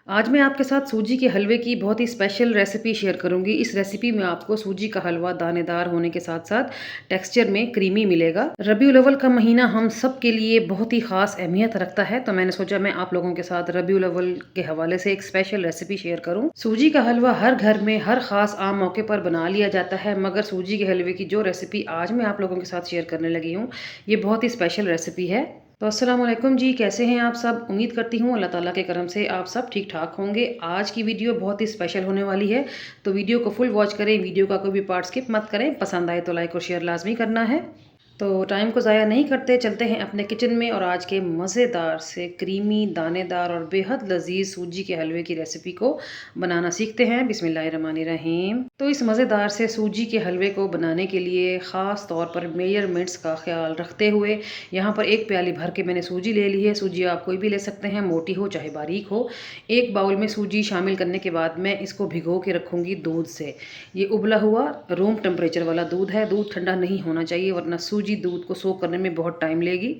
आज मैं आपके साथ सूजी के हलवे की बहुत ही स्पेशल रेसिपी शेयर करूंगी। इस रेसिपी में आपको सूजी का हलवा दानेदार होने के साथ साथ टेक्सचर में क्रीमी मिलेगा। रबीउल अव्वल का महीना हम सब के लिए बहुत ही खास अहमियत रखता है, तो मैंने सोचा मैं आप लोगों के साथ रबीउल अव्वल के हवाले से एक स्पेशल रेसिपी शेयर करूं। सूजी का हलवा हर घर में हर खास आम मौके पर बना लिया जाता है, मगर सूजी के हलवे की जो रेसिपी आज मैं आप लोगों के साथ शेयर करने लगी हूँ, ये बहुत ही स्पेशल रेसिपी है। तो अस्सलाम वालेकुम जी, कैसे हैं आप सब। उम्मीद करती हूँ अल्लाह ताला के करम से आप सब ठीक ठाक होंगे। आज की वीडियो बहुत ही स्पेशल होने वाली है, तो वीडियो को फुल वॉच करें। वीडियो का कोई भी पार्ट स्किप मत करें। पसंद आए तो लाइक और शेयर लाजमी करना है। तो टाइम को ज़ाया नहीं करते, चलते हैं अपने किचन में और आज के मज़ेदार से क्रीमी दानेदार और बेहद लजीज सूजी के हलवे की रेसिपी को बनाना सीखते हैं। बिस्मिल्लाहिर्रहमानिर्रहीम। तो इस मज़ेदार से सूजी के हलवे को बनाने के लिए ख़ास तौर पर मेजरमेंट्स का ख्याल रखते हुए यहाँ पर एक प्याली भर के मैंने सूजी ले ली है। सूजी आप कोई भी ले सकते हैं, मोटी हो चाहे बारीक हो। एक बाउल में सूजी शामिल करने के बाद मैं इसको भिगो के रखूँगी दूध से। ये उबला हुआ रूम टेम्परेचर वाला दूध है। दूध ठंडा नहीं होना चाहिए, वरना सूजी दूध को सोक करने में बहुत टाइम लेगी।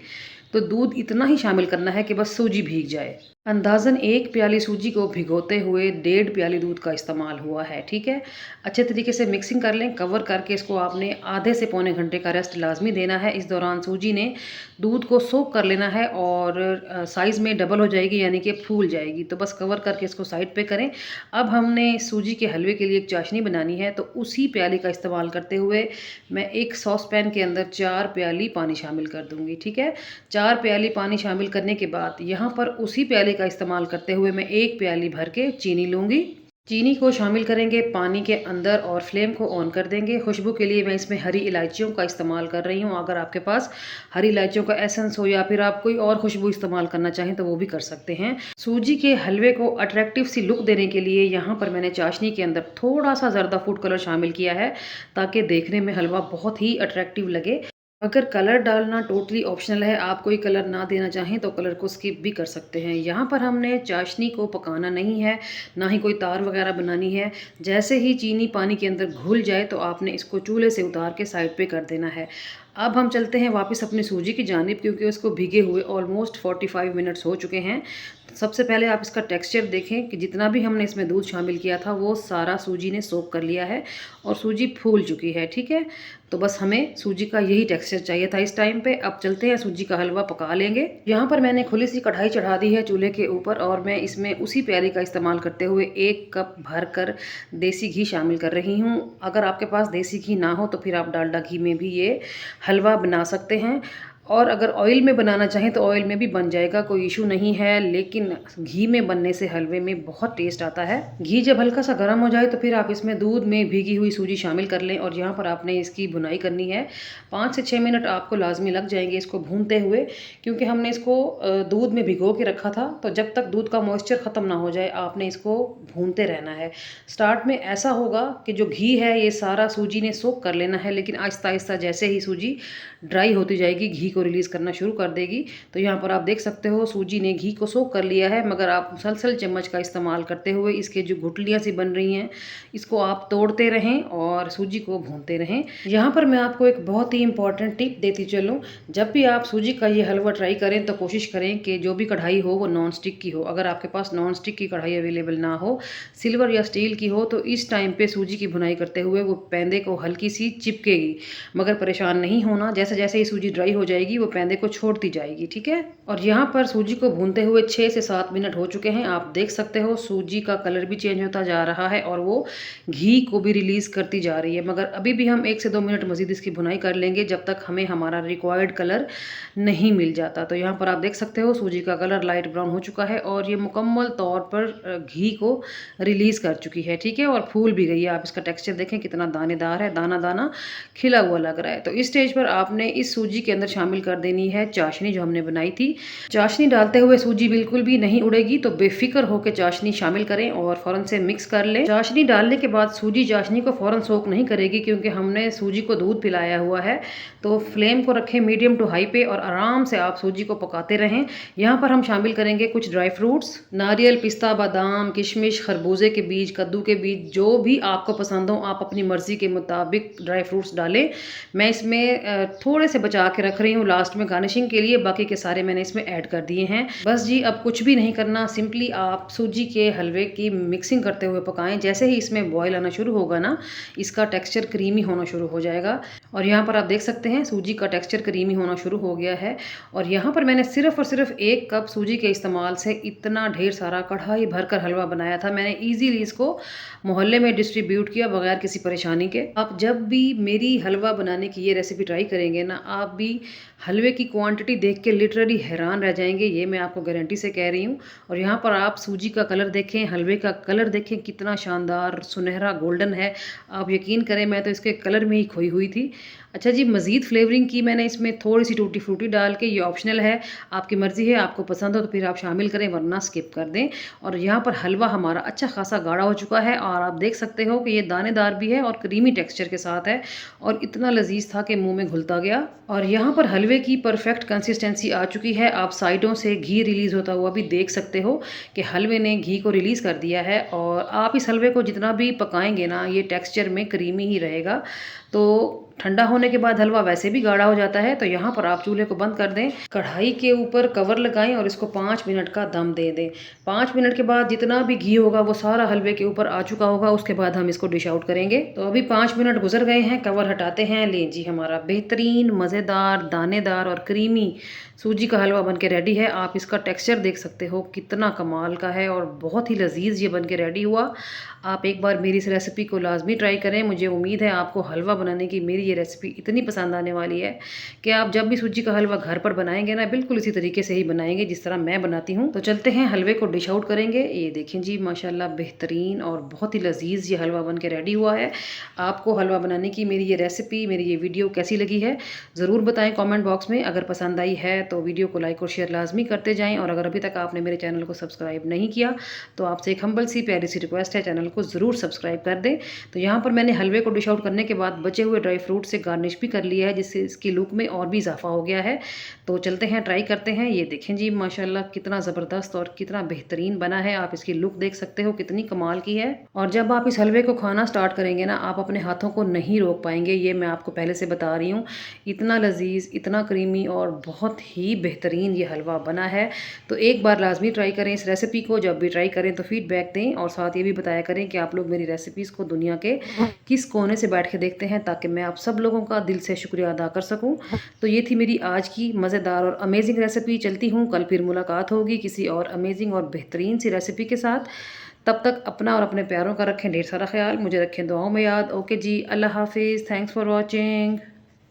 तो दूध इतना ही शामिल करना है कि बस सूजी भीग जाए। अंदाज़न एक प्याली सूजी को भिगोते हुए 1.5 प्याली दूध का इस्तेमाल हुआ है। ठीक है, अच्छे तरीके से मिक्सिंग कर लें। कवर करके इसको आपने आधे से पौने घंटे का रेस्ट लाजमी देना है। इस दौरान सूजी ने दूध को सोक कर लेना है और साइज़ में डबल हो जाएगी, यानी कि फूल जाएगी। तो बस कवर करके इसको साइड पे करें। अब हमने सूजी के हलवे के लिए एक चाशनी बनानी है, तो उसी प्याली का इस्तेमाल करते हुए मैं एक सॉस पैन के अंदर 4 प्याली पानी शामिल कर दूँगी। ठीक है, 4 प्याली पानी शामिल करने के बाद यहाँ पर उसी प्याली का इस्तेमाल करते हुए मैं 1 प्याली भर के चीनी लूँगी। चीनी को शामिल करेंगे पानी के अंदर और फ्लेम को ऑन कर देंगे। खुशबू के लिए मैं इसमें हरी इलायचियों का इस्तेमाल कर रही हूँ। अगर आपके पास हरी इलायचियों का एसेंस हो या फिर आप कोई और खुशबू इस्तेमाल करना चाहें तो वो भी कर सकते हैं। सूजी के हलवे को अट्रैक्टिव सी लुक देने के लिए यहाँ पर मैंने चाशनी के अंदर थोड़ा सा ज़र्दा फूड कलर शामिल किया है, ताकि देखने में हलवा बहुत ही अट्रैक्टिव लगे। अगर कलर डालना टोटली ऑप्शनल है, आप कोई कलर ना देना चाहें तो कलर को स्किप भी कर सकते हैं। यहाँ पर हमने चाशनी को पकाना नहीं है, ना ही कोई तार वगैरह बनानी है। जैसे ही चीनी पानी के अंदर घुल जाए तो आपने इसको चूल्हे से उतार के साइड पे कर देना है। अब हम चलते हैं वापस अपनी सूजी की जानिब, क्योंकि उसको भीगे हुए ऑलमोस्ट 45 मिनट्स हो चुके हैं। सबसे पहले आप इसका टेक्सचर देखें कि जितना भी हमने इसमें दूध शामिल किया था वो सारा सूजी ने सोक कर लिया है और सूजी फूल चुकी है। ठीक है, तो बस हमें सूजी का यही टेक्सचर चाहिए था इस टाइम पे। अब चलते हैं सूजी का हलवा पका लेंगे। यहाँ पर मैंने खुली सी कढ़ाई चढ़ा दी है चूल्हे के ऊपर और मैं इसमें उसी प्याली का इस्तेमाल करते हुए 1 कप भर कर देसी घी शामिल कर रही हूँ। अगर आपके पास देसी घी ना हो तो फिर आप डालडा घी में भी ये हलवा बना सकते हैं, और अगर ऑयल में बनाना चाहें तो ऑयल में भी बन जाएगा, कोई इशू नहीं है। लेकिन घी में बनने से हलवे में बहुत टेस्ट आता है। घी जब हल्का सा गर्म हो जाए तो फिर आप इसमें दूध में भीगी हुई सूजी शामिल कर लें और यहाँ पर आपने इसकी भुनाई करनी है। 5 से 6 मिनट आपको लाजमी लग जाएंगे इसको भूनते हुए, क्योंकि हमने इसको दूध में भिगो के रखा था। तो जब तक दूध का मॉइस्चर ख़त्म ना हो जाए आपने इसको भूनते रहना है। स्टार्ट में ऐसा होगा कि जो घी है ये सारा सूजी ने सोक कर लेना है, लेकिन आहिस्ता आहिस्ता जैसे ही सूजी ड्राई होती जाएगी घी को रिलीज़ करना शुरू कर देगी। तो यहाँ पर आप देख सकते हो सूजी ने घी को सोक कर लिया है, मगर आप मुसलसल चम्मच का इस्तेमाल करते हुए इसके जो गुठलियाँ सी बन रही हैं इसको आप तोड़ते रहें और सूजी को भूनते रहें। यहाँ पर मैं आपको एक बहुत ही इंपॉर्टेंट टिप देती चलूँ। जब भी आप सूजी का ये हलवा ट्राई करें तो कोशिश करें कि जो भी कढ़ाई हो वो नॉन स्टिक की हो। अगर आपके पास नॉन स्टिक की कढ़ाई अवेलेबल ना हो, सिल्वर या स्टील की हो, तो इस टाइम पे सूजी की भुनाई करते हुए वो पैंदे को हल्की सी चिपकेगी। मगर परेशान नहीं होना, जैसे जैसे ही सूजी ड्राई हो जाएगी वो पैंदे को छोड़ती जाएगी। ठीक है, और यहाँ पर सूजी को भूनते हुए 6 से 7 मिनट हो चुके हैं। आप देख सकते हो सूजी का कलर भी चेंज होता जा रहा है और वो घी को भी रिलीज़ करती जा रही है। मगर अभी भी हम 1 से 2 मिनट मज़ीद इसकी भुनाई कर लेंगे जब तक हमें हमारा रिक्वायर्ड कलर नहीं मिल जाता। तो यहाँ पर आप देख सकते हो सूजी का कलर लाइट ब्राउन हो चुका है और ये मुकम्मल तौर पर घी को रिलीज़ कर चुकी है। ठीक है, और फूल भी गई है। आप इसका टेक्सचर देखें कितना दानेदार है, दाना दाना खिला हुआ लग रहा है। तो इस स्टेज पर आपने इस सूजी के अंदर शामिल कर देनी है चाशनी जो हमने बनाई थी। चाशनी डालते हुए सूजी बिल्कुल भी नहीं उड़ेगी, तो बेफिक्र होकर चाशनी शामिल करें और फ़ौरन से मिक्स कर लें। चाशनी डालने के बाद सूजी चाशनी को फ़ौरन सोक नहीं करेगी, क्योंकि हमने सूजी को दूध पिलाया हुआ है। तो फ्लेम को रखें मीडियम टू हाई पे और आराम से आप सूजी को पकाते रहें। यहाँ पर हम शामिल करेंगे कुछ ड्राई फ्रूट्स, नारियल, पिस्ता, बादाम, किशमिश, खरबूजे के बीज, कद्दू के बीज, जो भी आपको पसंद हो आप अपनी मर्ज़ी के मुताबिक ड्राई फ्रूट्स डालें। मैं इसमें थोड़े से बचा के रख रही हूँ हूँ लास्ट में गार्निशिंग के लिए, बाकी के सारे मैंने इसमें ऐड कर दिए हैं। बस जी अब कुछ भी नहीं करना, सिंपली आप सूजी के हलवे की मिक्सिंग करते हुए पकाएं। जैसे ही इसमें बॉयल आना शुरू होगा ना, इसका टेक्सचर क्रीमी होना शुरू हो जाएगा। और यहाँ पर आप देख सकते हैं सूजी का टेक्सचर क्रीमी होना शुरू हो गया है। और यहाँ पर मैंने सिर्फ और सिर्फ 1 कप सूजी के इस्तेमाल से इतना ढेर सारा कढ़ाई भरकर हलवा बनाया था। मैंने ईजीली इसको मोहल्ले में डिस्ट्रीब्यूट किया बगैर किसी परेशानी के। आप जब भी मेरी हलवा बनाने की ये रेसिपी ट्राई करेंगे ना, आप भी हलवे की क्वांटिटी देख के लिटरली हैरान रह जाएंगे, ये मैं आपको गारंटी से कह रही हूँ। और यहाँ पर आप सूजी का कलर देखें, हलवे का कलर देखें, कितना शानदार सुनहरा गोल्डन है। आप यकीन करें मैं तो इसके कलर में ही खोई हुई थी। अच्छा जी, मज़ीद फ्लेवरिंग की मैंने इसमें थोड़ी सी टूटी फ्रूटी डाल के, ये ऑप्शनल है, आपकी मर्ज़ी है, आपको पसंद हो तो फिर आप शामिल करें वरना स्किप कर दें। और यहाँ पर हलवा हमारा अच्छा खासा गाढ़ा हो चुका है और आप देख सकते हो कि ये दानेदार भी है और क्रीमी टेक्सचर के साथ है और इतना लजीज था कि मुंह में घुलता गया। और यहाँ पर हलवे की परफेक्ट कंसिस्टेंसी आ चुकी है। आप साइडों से घी रिलीज़ होता हुआ भी देख सकते हो कि हलवे ने घी को रिलीज़ कर दिया है। और आप इस हलवे को जितना भी पकाएंगे ना, ये टेक्सचर में क्रीमी ही रहेगा। तो ठंडा होने के बाद हलवा वैसे भी गाढ़ा हो जाता है। तो यहाँ पर आप चूल्हे को बंद कर दें, कढ़ाई के ऊपर कवर लगाएं और इसको 5 मिनट का दम दे दें। 5 मिनट के बाद जितना भी घी होगा वो सारा हलवे के ऊपर आ चुका होगा। उसके बाद हम इसको डिश आउट करेंगे। तो अभी 5 मिनट गुजर गए हैं, कवर हटाते हैं। ले जी, हमारा बेहतरीन मज़ेदार दानेदार और क्रीमी सूजी का हलवा बनके रेडी है। आप इसका टेक्सचर देख सकते हो कितना कमाल का है और बहुत ही लजीज ये बनके रेडी हुआ। आप एक बार मेरी इस रेसिपी को लाजमी ट्राई करें। मुझे उम्मीद है आपको हलवा बनाने की मेरी ये रेसिपी इतनी पसंद आने वाली है कि आप जब भी सूजी का हलवा घर पर बनाएंगे ना, बिल्कुल इसी तरीके से ही बनाएंगे जिस तरह मैं बनाती हूँ। तो चलते हैं हलवे को डिश आउट करेंगे। ये देखें जी, माशाल्लाह बेहतरीन और बहुत ही लजीज ये हलवा बन के रेडी हुआ है। आपको हलवा बनाने की मेरी ये रेसिपी, मेरी ये वीडियो कैसी लगी है ज़रूर बताएं कमेंट बॉक्स में। अगर पसंद आई है तो वीडियो को लाइक और शेयर लाजमी करते जाएँ। और अगर अभी तक आपने मेरे चैनल को सब्सक्राइब नहीं किया तो आपसे एक हम्बल सी प्यारी सी रिक्वेस्ट है, चैनल को ज़रूर सब्सक्राइब कर दें। तो यहाँ पर मैंने हलवे को डिश आउट करने के बाद बचे हुए ड्राई फ्रूट से गार्निश भी कर लिया है, जिससे इसकी लुक में और भी इजाफा हो गया है। तो चलते हैं ट्राई करते हैं। ये देखें जी, माशाल्लाह कितना ज़बरदस्त और कितना बेहतरीन बना है। आप इसकी लुक देख सकते हो कितनी कमाल की है। और जब आप इस हलवे को खाना स्टार्ट करेंगे ना, आप अपने हाथों को नहीं रोक पाएंगे, ये मैं आपको पहले से बता रही हूँ। इतना लजीज, इतना क्रीमी और बहुत ही बेहतरीन ये हलवा बना है। तो एक बार लाजमी ट्राई करें इस रेसिपी को। जब भी ट्राई करें तो फीडबैक दें और साथ ये भी बताया करें कि आप लोग मेरी रेसिपीज़ को दुनिया के किस कोने से बैठ के देखते हैं, ताकि मैं आप सब लोगों का दिल से शुक्रिया अदा कर सकूं। तो ये थी मेरी आज की मज़ेदार और अमेजिंग रेसिपी। चलती हूँ, कल फिर मुलाकात होगी किसी और अमेजिंग और बेहतरीन सी रेसिपी के साथ। तब तक अपना और अपने प्यारों का रखें ढेर सारा ख्याल, मुझे रखें दुआओं में याद। ओके जी, अल्लाह हाफिज़, थैंक्स फॉर वॉचिंग।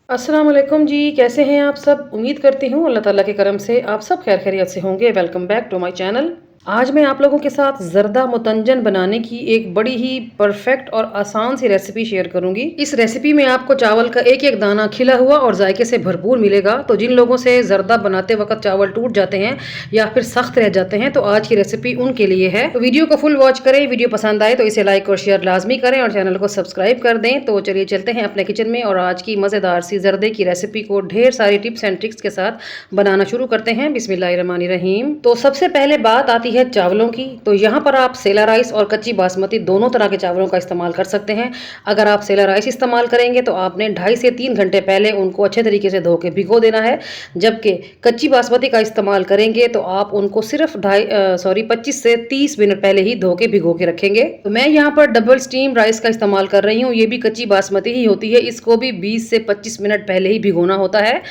अस्सलाम वालेकुम जी, कैसे हैं आप सब? उम्मीद करती हूँ अल्लाह ताला के करम से आप सब खैर खैरियत से होंगे। Welcome back to my channel. आज मैं आप लोगों के साथ ज़र्दा मुतंजन बनाने की एक बड़ी ही परफेक्ट और आसान सी रेसिपी शेयर करूंगी। इस रेसिपी में आपको चावल का एक एक दाना खिला हुआ और जायके से भरपूर मिलेगा। तो जिन लोगों से ज़र्दा बनाते वक्त चावल टूट जाते हैं या फिर सख्त रह जाते हैं, तो आज की रेसिपी उनके लिए है। तो वीडियो को फुल वॉच करें। वीडियो पसंद आए तो इसे लाइक और शेयर लाजमी करें और चैनल को सब्सक्राइब कर दें। तो चलिए चलते हैं अपने किचन में और आज की मज़ेदार सी ज़र्दे की रेसिपी को ढेर सारी टिप्स एंड ट्रिक्स के साथ बनाना शुरू करते हैं। बिस्मिल्लाहिर्रहमानिर्रहीम। तो सबसे पहले बात आती है चावलों की। तो यहाँ पर आप सेला राइस और कच्ची बासमती दोनों तरह के चावलों का इस्तेमाल कर सकते हैं। अगर आप सेला राइस इस्तेमाल करेंगे तो आपने 2.5 से 3 घंटे पहले उनको अच्छे तरीके से धो के भिगो देना है। जबकि कच्ची बासमती का इस्तेमाल करेंगे तो आप उनको सिर्फ 25 से 30 मिनट पहले ही धो के भिगो के रखेंगे। तो मैं यहाँ पर डबल स्टीम राइस का इस्तेमाल कर रही हूँ। ये भी कच्ची बासमती ही होती है। इसको भी 20 से 25 मिनट पहले ही भिगोना होता है।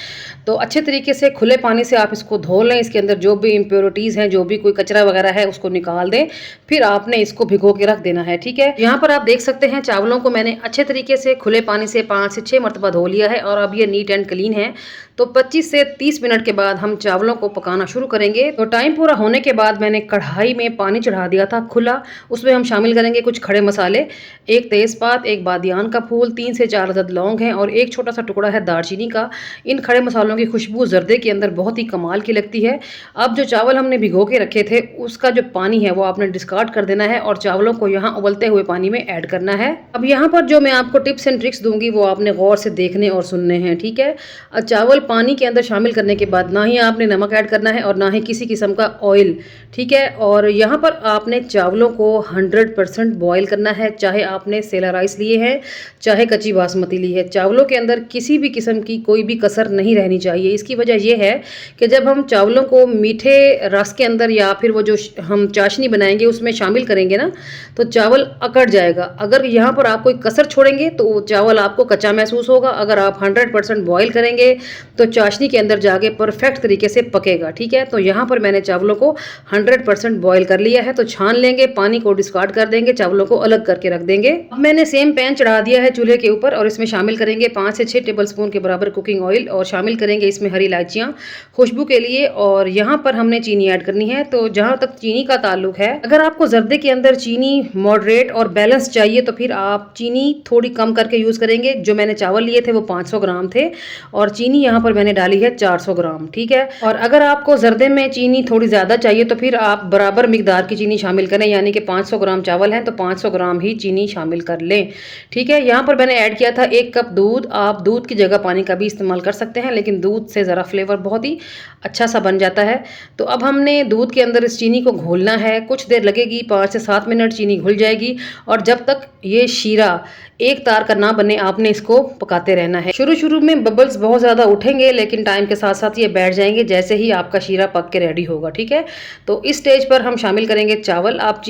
तो अच्छे तरीके से खुले पानी से आप इसको धो लें। इसके अंदर जो भी इम्प्योरिटीज़ हैं, जो भी कोई कचरा वगैरह है, उसको निकाल दें। फिर आपने इसको भिगो के रख देना है। ठीक है, यहाँ पर आप देख सकते हैं चावलों को मैंने अच्छे तरीके से खुले पानी से 5 से 6 मरतबा धो लिया है और अब ये नीट एंड क्लीन है। तो 25 से 30 मिनट के बाद हम चावलों को पकाना शुरू करेंगे। तो टाइम पूरा होने के बाद मैंने कढ़ाई में पानी चढ़ा दिया था खुला। उसमें हम शामिल करेंगे कुछ खड़े मसाले, 1 तेज़पात, 1 बादियान का फूल, 3 से 4 अदद लौंग हैं और 1 छोटा सा टुकड़ा है दालचीनी का। इन खड़े मसालों की खुशबू ज़र्दे के अंदर बहुत ही कमाल की लगती है। अब जो चावल हमने भिगो के रखे थे उसका जो पानी है वो आपने डिस्कार्ड कर देना है और चावलों को यहाँ उबलते हुए पानी में ऐड करना है। अब यहाँ पर जो मैं आपको टिप्स एंड ट्रिक्स दूंगी वो आपने गौर से देखने और सुनने हैं। ठीक है, चावल पानी के अंदर शामिल करने के बाद ना ही आपने नमक ऐड करना है और ना ही किसी किस्म का ऑयल, ठीक है। और यहाँ पर आपने चावलों को 100% बॉयल करना है, चाहे आपने सेला राइस लिए हैं चाहे कच्ची बासमती ली है। चावलों के अंदर किसी भी किस्म की कोई भी कसर नहीं रहनी चाहिए। इसकी वजह यह है कि जब हम चावलों को मीठे रस के अंदर या फिर वो जो हम चाशनी बनाएंगे उसमें शामिल करेंगे ना, तो चावल अकड़ जाएगा। अगर यहाँ पर आप कोई कसर छोड़ेंगे तो चावल आपको कच्चा महसूस होगा। अगर आप 100% बॉयल करेंगे तो चाशनी के अंदर जाके परफेक्ट तरीके से पकेगा, ठीक है। तो यहाँ पर मैंने चावलों को 100% बॉयल कर लिया है, तो छान लेंगे, पानी को डिस्कार्ड कर देंगे, चावलों को अलग करके रख देंगे। अब मैंने सेम पैन चढ़ा दिया है चूल्हे के ऊपर और इसमें शामिल करेंगे 5 से 6 टेबल स्पून के बराबर कुकिंग ऑयल और शामिल करेंगे इसमें हरी इलायचियाँ खुशबू के लिए। और यहाँ पर हमने चीनी ऐड करनी है। तो जहाँ तक चीनी का ताल्लुक है, अगर आपको जर्दे के अंदर चीनी मॉडरेट और बैलेंस चाहिए तो फिर आप चीनी थोड़ी कम करके यूज़ करेंगे। जो मैंने चावल लिए थे वो 500 ग्राम थे और चीनी यहाँ पर मैंने डाली है 400 ग्राम, ठीक है। और अगर आपको जर्दे में चीनी थोड़ी ज़्यादा चाहिए तो फिर आप बराबर मिकदार की चीनी शामिल करें, यानी कि 500 ग्राम चावल हैं तो 500 ग्राम ही चीनी शामिल कर लें, ठीक है। यहाँ पर मैंने ऐड किया था 1 कप दूध। आप दूध की जगह पानी का भी इस्तेमाल कर सकते हैं, लेकिन दूध से ज़रा फ्लेवर बहुत ही अच्छा सा बन जाता है। तो अब हमने दूध के अंदर इस चीनी को घोलना है, कुछ देर लगेगी, 5 से 7 मिनट चीनी घुल जाएगी। और जब तक ये शीरा एक तार का ना बने आपने इसको पकाते रहना है। शुरू में बबल्स बहुत ज़्यादा उठेंगे, लेकिन टाइम के साथ साथ ये बैठ जाएंगे जैसे ही आपका शीरा पक के रेडी होगा, ठीक है। तो इस स्टेज पर हम शामिल करेंगे चावल। आप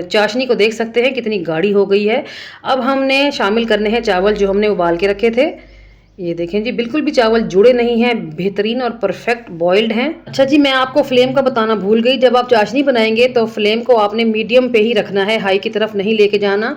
चाशनी को देख सकते हैं कितनी गाढ़ी हो गई है। अब हमने शामिल करने हैं चावल जो हमने उबाल के रखे थे। ये देखें जी, बिल्कुल भी चावल जुड़े नहीं हैं, बेहतरीन और परफेक्ट बॉइल्ड हैं। अच्छा जी, मैं आपको फ्लेम का बताना भूल गई। जब आप चाशनी बनाएंगे तो फ्लेम को आपने मीडियम पे ही रखना है, हाई की तरफ नहीं लेके जाना।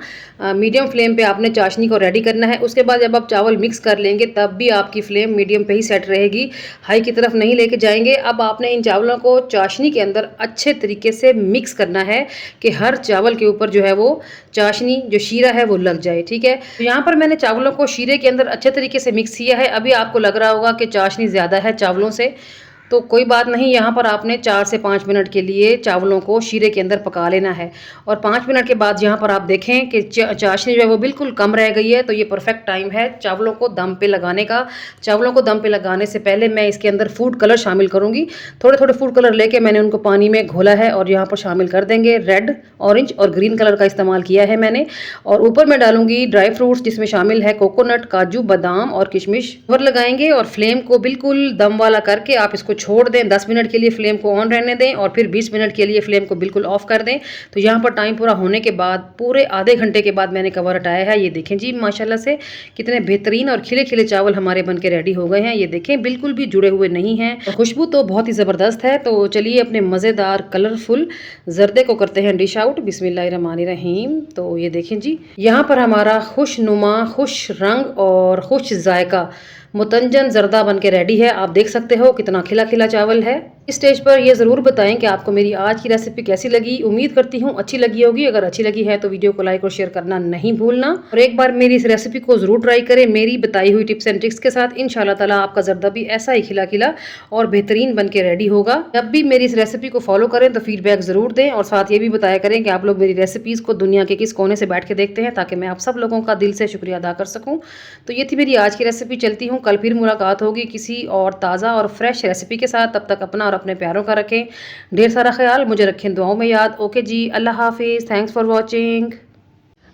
मीडियम फ्लेम पे आपने चाशनी को रेडी करना है। उसके बाद जब आप चावल मिक्स कर लेंगे तब भी आपकी फ्लेम मीडियम पे ही सेट रहेगी, हाई की तरफ नहीं लेके जाएंगे। अब आपने इन चावलों को चाशनी के अंदर अच्छे तरीके से मिक्स करना है कि हर चावल के ऊपर जो है वो चाशनी, जो शीरा है वो लग जाए, ठीक है। तो यहाँ पर मैंने चावलों को शीरे के अंदर अच्छे तरीके से मिक्स किया है। अभी आपको लग रहा होगा कि चाशनी ज़्यादा है चावलों से, तो कोई बात नहीं। यहाँ पर आपने 4 से 5 मिनट के लिए चावलों को शीरे के अंदर पका लेना है। और 5 मिनट के बाद यहाँ पर आप देखें कि चाशनी जो है वो बिल्कुल कम रह गई है। तो ये परफेक्ट टाइम है चावलों को दम पे लगाने का। चावलों को दम पे लगाने से पहले मैं इसके अंदर फूड कलर शामिल करूँगी। थोड़े थोड़े फूड कलर लेके मैंने उनको पानी में घोला है और यहाँ पर शामिल कर देंगे। रेड, ऑरेंज और ग्रीन कलर का इस्तेमाल किया है मैंने। और ऊपर मैं डालूंगी ड्राई फ्रूट्स, जिसमें शामिल है कोकोनट, काजू, बादाम और किशमिश। कवर लगाएंगे और फ्लेम को बिल्कुल दम वाला करके आप इसको छोड़ दें। 10 मिनट के लिए फ्लेम को ऑन रहने दें और फिर 20 मिनट के लिए फ्लेम को बिल्कुल ऑफ कर दें। तो यहाँ पर टाइम पूरा होने के बाद पूरे आधे घंटे के बाद मैंने कवर हटाया है। ये देखें जी, माशाल्लाह से कितने बेहतरीन और खिले खिले चावल हमारे बनके रेडी हो गए हैं। ये देखें, बिल्कुल भी जुड़े हुए नहीं हैं। खुशबू तो बहुत ही ज़बरदस्त है। तो चलिए अपने मज़ेदार कलरफुल जर्दे को करते हैं डिश आउट। बिस्मिल्लाहिर्रहमानिर्रहीम। तो ये देखें जी, यहाँ पर हमारा खुशनुमा, खुश रंग और खुश जायका मुतंजन जर्दा बन के रेडी है। आप देख सकते हो कितना खिला खिला चावल है। इस स्टेज पर ये ज़रूर बताएं कि आपको मेरी आज की रेसिपी कैसी लगी। उम्मीद करती हूँ अच्छी लगी होगी। अगर अच्छी लगी है तो वीडियो को लाइक और शेयर करना नहीं भूलना। और एक बार मेरी इस रेसिपी को ज़रूर ट्राई करें मेरी बताई हुई टिप्स एंड ट्रिक्स के साथ। इंशाल्लाह ताला आपका जर्दा भी ऐसा ही खिला खिला और बेहतरीन बन के रेडी होगा। जब भी मेरी इस रेसिपी को फॉलो करें तो फीडबैक ज़रूर दें और साथ ये भी बताया करें कि आप लोग मेरी रेसिपीज़ को दुनिया के किस कोने से बैठ के देखते हैं, ताकि मैं आप सब लोगों का दिल से शुक्रिया अदा कर सकूँ। तो ये थी मेरी आज की रेसिपी। चलती हूँ, कल फिर मुलाकात होगी किसी और ताज़ा और फ्रेश रेसिपी के साथ। तब तक अपना और अपने प्यारों का रखें ढेर सारा ख्याल, मुझे रखें दुआओं में याद। ओके जी, अल्लाह हाफिज़, थैंक्स फॉर वॉचिंग।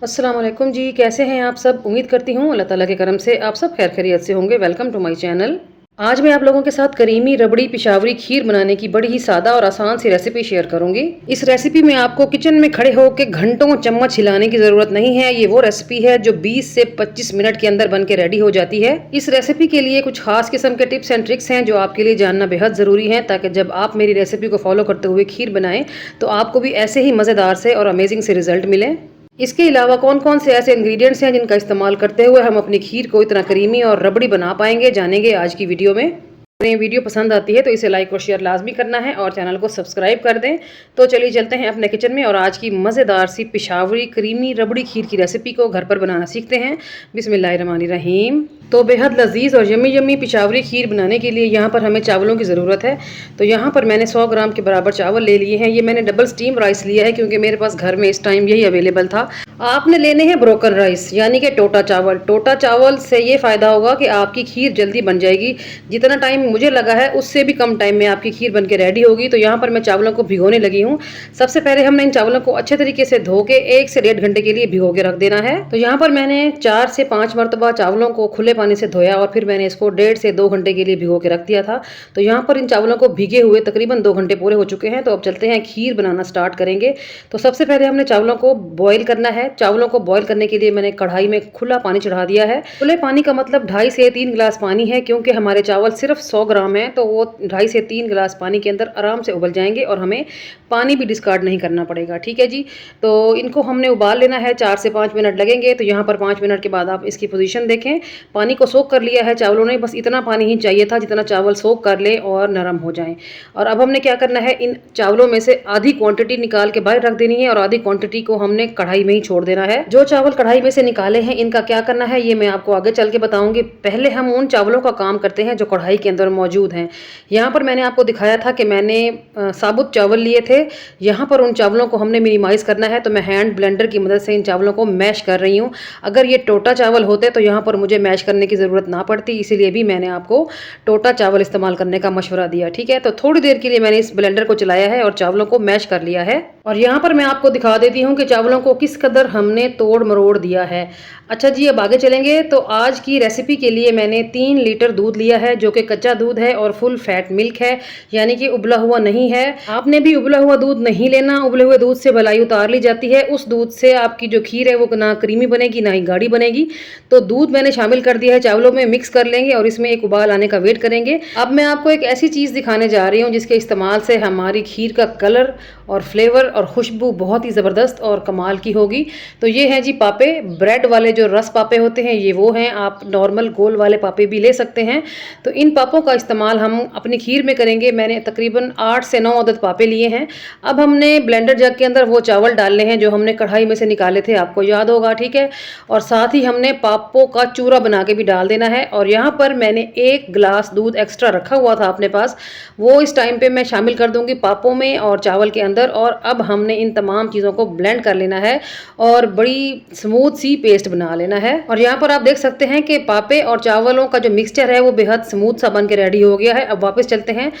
अस्सलाम वालेकुम जी, कैसे हैं आप सब। उम्मीद करती हूँ अल्लाह ताला के करम से आप सब खैर खैरियत से होंगे। Welcome to my channel. आज मैं आप लोगों के साथ करीमी रबड़ी पिशावरी खीर बनाने की बड़ी ही सादा और आसान सी रेसिपी शेयर करूंगी। इस रेसिपी में आपको किचन में खड़े होकर घंटों चम्मच हिलाने की ज़रूरत नहीं है। ये वो रेसिपी है जो 20 से 25 मिनट के अंदर बन के रेडी हो जाती है। इस रेसिपी के लिए कुछ खास किस्म के टिप्स एंड ट्रिक्स हैं जो आपके लिए जानना बेहद ज़रूरी है, ताकि जब आप मेरी रेसिपी को फॉलो करते हुए खीर बनाएं तो आपको भी ऐसे ही मज़ेदार से और अमेजिंग से रिजल्ट मिले। इसके अलावा कौन कौन से ऐसे इंग्रेडिएंट्स हैं जिनका इस्तेमाल करते हुए हम अपनी खीर को इतना करीमी और रबड़ी बना पाएंगे, जानेंगे आज की वीडियो में। वीडियो पसंद आती है तो इसे लाइक और शेयर लाजमी करना है और चैनल को सब्सक्राइब कर दें। तो चलिए चलते हैं अपने किचन में और आज की मज़ेदार सी पिशावरी क्रीमी रबड़ी खीर की रेसिपी को घर पर बनाना सीखते हैं। बिस्मिल्लाहिर्रहमानिर्रहीम। तो बेहद लजीज और यम्मी यम्मी पिशावरी खीर बनाने के लिए यहाँ पर हमें चावलों की ज़रूरत है। तो यहाँ पर मैंने 100 ग्राम के बराबर चावल ले लिए हैं। ये मैंने डबल स्टीम राइस लिया है क्योंकि मेरे पास घर में इस टाइम यही अवेलेबल था। आपने लेने हैं ब्रोकन राइस यानी कि टोटा चावल। टोटा चावल से ये फ़ायदा होगा कि आपकी खीर जल्दी बन जाएगी। जितना टाइम मुझे लगा है उससे भी कम टाइम में आपकी खीर बनके रेडी होगी। तो यहाँ पर मैं चावलों को भिगोने लगी हूँ। सबसे पहले हमने इन चावलों को अच्छे तरीके से धो के 1 से 1.5 घंटे के लिए भिगो के रख देना है। तो यहाँ पर मैंने 4 से 5 मरतबा चावलों को खुले पानी से धोया और फिर मैंने इसको 1.5 से 2 घंटे के लिए भिगो के रख दिया था। तो यहाँ पर इन चावलों को भीगे हुए तकरीबन 2 घंटे पूरे हो चुके हैं। तो अब चलते हैं खीर बनाना स्टार्ट करेंगे। तो सबसे पहले हमने चावलों को बॉईल करना है। चावलों को बॉईल करने के लिए मैंने कढ़ाई में खुला पानी चढ़ा दिया है। खुले पानी का मतलब 2.5 से 3 गिलास पानी है, क्योंकि हमारे चावल सिर्फ 100 ग्राम है। तो वो 2.5 से 3 गिलास पानी के अंदर आराम से उबल जाएंगे और हमें पानी भी डिस्कार्ड नहीं करना पड़ेगा। ठीक है जी। तो इनको हमने उबाल लेना है। 4 से 5 मिनट लगेंगे। तो यहाँ पर 5 मिनट के बाद आप इसकी पोजीशन देखें। पानी को सोख कर लिया है चावलों ने। बस इतना पानी ही चाहिए था जितना चावल सोख कर ले और नरम हो जाएं। और अब हमने क्या करना है, इन चावलों में से आधी क्वांटिटी निकाल के बाहर रख देनी है और आधी क्वांटिटी को हमने कढ़ाई में ही छोड़ देना है। जो चावल कढ़ाई में से निकाले हैं इनका क्या करना है ये मैं आपको आगे चल के बताऊंगी। पहले हम उन चावलों का काम करते हैं जो कढ़ाई के अंदर मौजूद हैं। यहाँ पर मैंने आपको दिखाया था कि मैंने साबुत चावल लिए थे। यहाँ पर उन चावलों को हमने मिनिमाइज करना है। तो मैं हैंड ब्लेंडर की मदद से इन चावलों को मैश कर रही हूँ। अगर ये टोटा चावल होते तो यहाँ पर मुझे मैश करने की ज़रूरत ना पड़ती, इसीलिए भी मैंने आपको टोटा चावल इस्तेमाल करने का मशवरा दिया। ठीक है। तो थोड़ी देर के लिए मैंने इस ब्लेंडर को चलाया है और चावलों को मैश कर लिया है। और यहाँ पर मैं आपको दिखा देती हूँ कि चावलों को किस कदर हमने तोड़ मरोड़ दिया है। अच्छा जी, अब आगे चलेंगे। तो आज की रेसिपी के लिए मैंने 3 लीटर दूध लिया है, जो कि कच्चा दूध है और फुल फैट मिल्क है, यानी कि उबला हुआ नहीं है। आपने भी उबला हुआ दूध नहीं लेना। उबले हुए दूध से भलाई उतार ली जाती है। उस दूध से आपकी जो खीर है वो ना क्रीमी बनेगी ना ही गाढ़ी बनेगी। तो दूध मैंने शामिल कर दिया है चावलों में, मिक्स कर लेंगे और इसमें एक उबाल आने का वेट करेंगे। अब मैं आपको एक ऐसी चीज़ दिखाने जा रही हूँ जिसके इस्तेमाल से हमारी खीर का कलर और फ्लेवर और खुशबू बहुत ही ज़बरदस्त और कमाल की होगी। तो ये है जी पापे, ब्रेड वाले जो रस पापे होते हैं ये वो हैं। आप नॉर्मल गोल वाले पापे भी ले सकते हैं। तो इन पापों का इस्तेमाल हम अपनी खीर में करेंगे। मैंने तकरीबन 8 से 9 अदद पापे लिए हैं। अब हमने ब्लेंडर जग के अंदर वो चावल डालने हैं जो हमने कढ़ाई में से निकाले थे, आपको याद होगा। ठीक है। और साथ ही हमने पापों का चूरा बना के भी डाल देना है। और यहाँ पर मैंने 1 गिलास दूध एक्स्ट्रा रखा हुआ था अपने पास, वो इस टाइम पे मैं शामिल कर दूंगी पापों में और चावल के अंदर। और अब हमने इन तमाम चीज़ों को ब्लेंड कर लेना है और बड़ी स्मूथ सी पेस्ट बना लेना है। और यहाँ पर आप देख सकते हैं कि पापे और चावलों का जो मिक्सचर है वो बेहद स्मूथ सा बन के रेडी हो गया है। अब वापस चलते हैं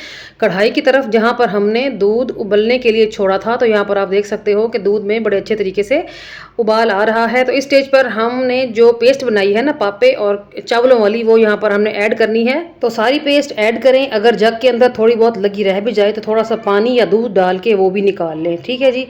कढ़ाई की तरफ जहाँ पर हमने दूध उबलने के लिए छोड़ा था। तो यहाँ पर आप देख सकते हो कि दूध में बड़े अच्छे तरीके से उबाल आ रहा है। तो इस स्टेज पर हमने जो पेस्ट बनाई है ना पापे और चावलों वाली, वो यहाँ पर हमने ऐड करनी है। तो सारी पेस्ट ऐड करें। अगर जग के अंदर थोड़ी बहुत लगी रह भी जाए तो थोड़ा सा पानी या दूध डाल के वो भी निकाल लें। ठीक है जी।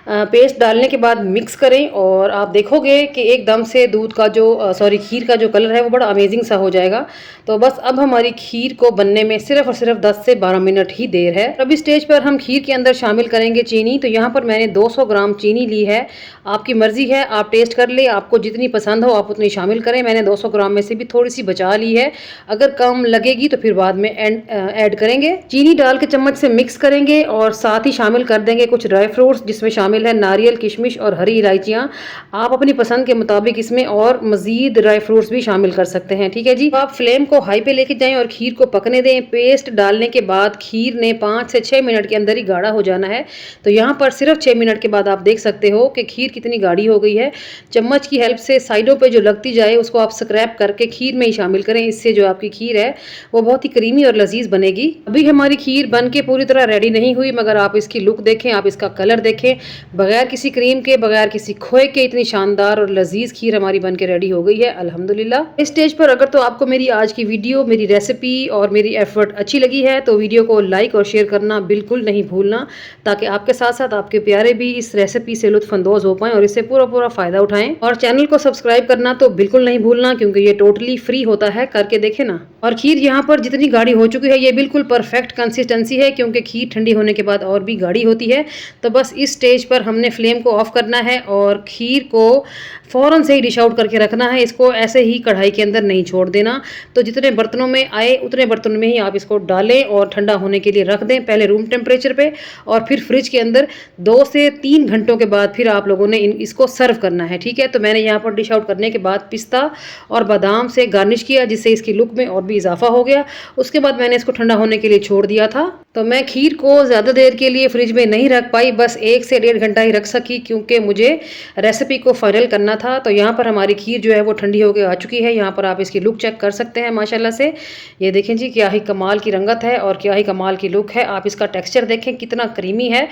पेस्ट डालने के बाद मिक्स करें और आप देखोगे कि एकदम से दूध का जो खीर का जो कलर है वो बड़ा अमेजिंग सा हो जाएगा। तो बस अब हमारी खीर को बनने में सिर्फ और सिर्फ 10 से 12 मिनट ही देर है। अब इस स्टेज पर हम खीर के अंदर शामिल करेंगे चीनी। तो यहाँ पर मैंने 200 ग्राम चीनी ली है। आपकी मर्जी है, आप टेस्ट कर ले, आपको जितनी पसंद हो आप उतनी शामिल करें। मैंने 200 ग्राम में से भी थोड़ी सी बचा ली है। अगर कम लगेगी तो फिर बाद में ऐड करेंगे। चीनी डाल के चम्मच से मिक्स करेंगे और साथ ही शामिल कर देंगे कुछ ड्राई फ्रूट्स, जिसमें शामिल है नारियल, किशमिश और हरी इलायचियाँ। आप अपनी पसंद के मुताबिक इसमें और मजीद ड्राई फ्रूट्स भी शामिल कर सकते हैं। ठीक है जी। आप फ्लेम को हाई पे लेके जाएं और खीर को पकने दें। पेस्ट डालने के बाद खीर ने 5 से 6 मिनट के अंदर ही गाढ़ा हो जाना है। तो यहाँ पर सिर्फ 6 मिनट के बाद आप देख सकते हो कि खीर कितनी गाढ़ी हो गई है। चम्मच की हेल्प से साइडों पे जो लगती जाए उसको आप स्क्रैप करके खीर में ही शामिल करें। इससे जो आपकी खीर है वो बहुत ही क्रीमी और लजीज बनेगी। अभी हमारी खीर बन के पूरी तरह रेडी नहीं हुई, मगर आप इसकी लुक देखें, आप इसका कलर देखें। बगैर किसी क्रीम के, बगैर किसी खोए के इतनी शानदार और लजीज खीर हमारी बन के रेडी हो गई है अल्हम्दुलिल्लाह। इस स्टेज पर अगर तो आपको मेरी आज की वीडियो, मेरी रेसिपी और मेरी एफर्ट अच्छी लगी है तो वीडियो को लाइक और शेयर करना बिल्कुल नहीं भूलना, ताकि आपके साथ साथ आपके प्यारे भी इस रेसिपी से लुत्फअंदोज हो पाएं और इससे पूरा फ़ायदा उठाएं। और चैनल को सब्सक्राइब करना तो बिल्कुल नहीं भूलना, क्योंकि ये टोटली फ्री होता है, करके देखें ना। और खीर यहाँ पर जितनी गाढ़ी हो चुकी है ये बिल्कुल परफेक्ट कंसिस्टेंसी है, क्योंकि खीर ठंडी होने के बाद और भी गाढ़ी होती है। तो बस इस स्टेज पर हमने फ्लेम को ऑफ करना है और खीर को फ़ौरन से ही डिश आउट करके रखना है। इसको ऐसे ही कढ़ाई के अंदर नहीं छोड़ देना। तो जितने बर्तनों में आए उतने बर्तनों में ही आप इसको डालें और ठंडा होने के लिए रख दें, पहले रूम टेम्परेचर पे और फिर फ्रिज के अंदर 2 से 3 घंटों के बाद फिर आप लोगों ने इसको सर्व करना है। ठीक है। तो मैंने यहाँ पर डिश आउट करने के बाद पिस्ता और बादाम से गार्निश किया, जिससे इसकी लुक में और भी इजाफा हो गया। उसके बाद मैंने इसको ठंडा होने के लिए छोड़ दिया था। तो मैं खीर को ज़्यादा देर के लिए फ्रिज में नहीं रख पाई, बस 1 से डेढ़ घंटा ही रख सकी क्योंकि मुझे रेसिपी को फाइनल करना था। तो यहाँ पर हमारी खीर जो है वो ठंडी होके आ चुकी है। यहाँ पर आप इसकी लुक चेक कर सकते हैं माशाल्लाह से। ये देखें जी, क्या ही कमाल की रंगत है और क्या ही कमाल की लुक है। आप इसका टेक्सचर देखें कितना क्रीमी है।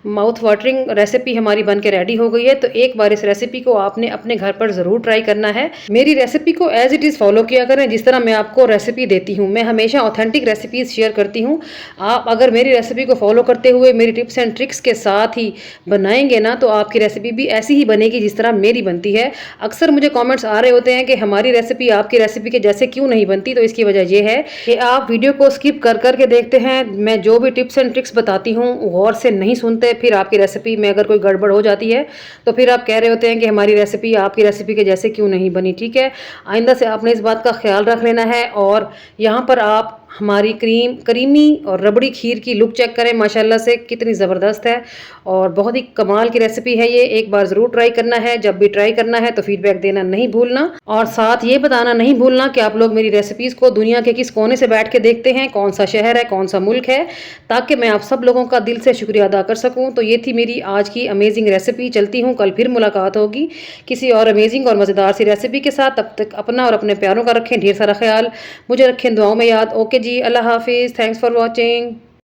माउथ वाटरिंग रेसिपी हमारी बन के रेडी हो गई है। तो एक बार इस रेसिपी को आपने अपने घर पर ज़रूर ट्राई करना है। मेरी रेसिपी को एज इट इज़ फॉलो किया करें जिस तरह मैं आपको रेसिपी देती हूँ। मैं हमेशा ऑथेंटिक रेसिपीज़ शेयर करती हूँ। आप अगर मेरी रेसिपी को फॉलो करते हुए मेरी टिप्स एंड ट्रिक्स के साथ ही बनाएंगे ना, तो आपकी रेसिपी भी ऐसी ही बनेगी जिस तरह मेरी बनती है। अक्सर मुझे कमेंट्स आ रहे होते हैं कि हमारी रेसिपी आपकी रेसिपी के जैसे क्यों नहीं बनती। तो इसकी वजह यह है कि आप वीडियो को स्किप कर करके देखते हैं। मैं जो भी टिप्स एंड ट्रिक्स बताती हूँ गौर से नहीं सुनते, फिर आपकी रेसिपी में अगर कोई गड़बड़ हो जाती है तो फिर आप कह रहे होते हैं कि हमारी रेसिपी आपकी रेसिपी के जैसे क्यों नहीं बनी। ठीक है, आइंदा से आपने इस बात का ख्याल रख लेना है। और यहाँ पर आप हमारी क्रीमी और रबड़ी खीर की लुक चेक करें, माशाल्लाह से कितनी ज़बरदस्त है और बहुत ही कमाल की रेसिपी है ये। एक बार ज़रूर ट्राई करना है। जब भी ट्राई करना है तो फीडबैक देना नहीं भूलना और साथ ये बताना नहीं भूलना कि आप लोग मेरी रेसिपीज़ को दुनिया के किस कोने से बैठ के देखते हैं, कौन सा शहर है, कौन सा मुल्क है, ताकि मैं आप सब लोगों का दिल से शुक्रिया अदा कर सकूँ। तो ये थी मेरी आज की अमेजिंग रेसिपी। चलती हूँ, कल फिर मुलाकात होगी किसी और अमेजिंग और मज़ेदार सी रेसिपी के साथ। तब तक अपना और अपने प्यारों का रखें ढेर सारा ख्याल, मुझे रखें दुआओं में याद। ओके जी, अल्लाह हाफिज़, थैंक्स फॉर वॉचिंग।